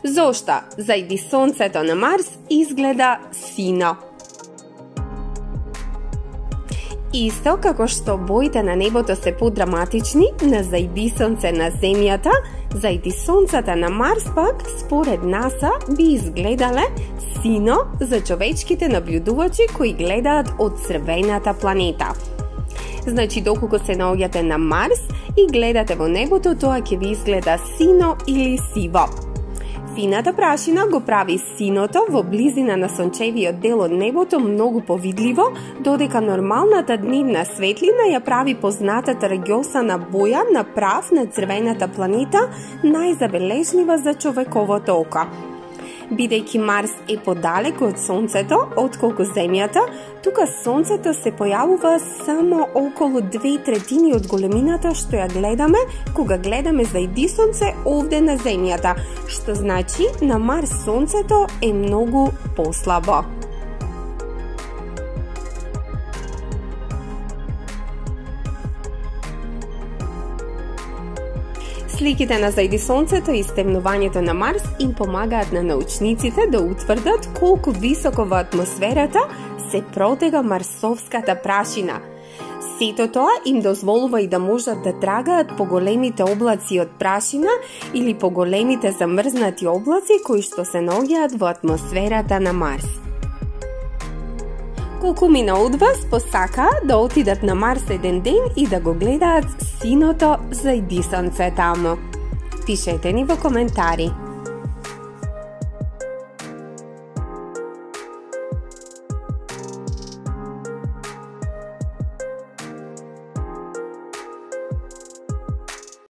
Зошто зајди сонцето на Марс изгледа сино? Исто како што боите на небото се подраматични на зајди сонце на Земјата, зајди сонцата на Марс пак, според НАСА, би изгледале сино за човечките наблюдувачи кои гледаат од црвената планета. Значи, доколку се наоѓате на Марс и гледате во небото, тоа ќе ви изгледа сино или сиво. Фината прашина го прави синото во близина на сончевиот дел од небото многу повидливо, додека нормалната дневна светлина ја прави познатата раѓосана боја на прав на црвената планета најзабележлива за човековото око. Бидејќи Марс е подалеку од Сонцето, отколку Земјата, тука Сонцето се појавува само околу 2/3 од големината што ја гледаме кога гледаме зајди Сонце овде на Земјата, што значи на Марс Сонцето е многу послабо. Сликите на зајди Сонцето и стемнувањето на Марс им помагаат на научниците да утврдат колку високо во атмосферата се протега марсовската прашина. Сето тоа им дозволува и да можат да трагаат по големите облаци од прашина или по големите замрзнати облаци кои што се наоѓаат во атмосферата на Марс. Колкумина од вас посакаа да отидат на Марс еден ден и да го гледаат синото зајди сонце таму? Пишете ни во коментари.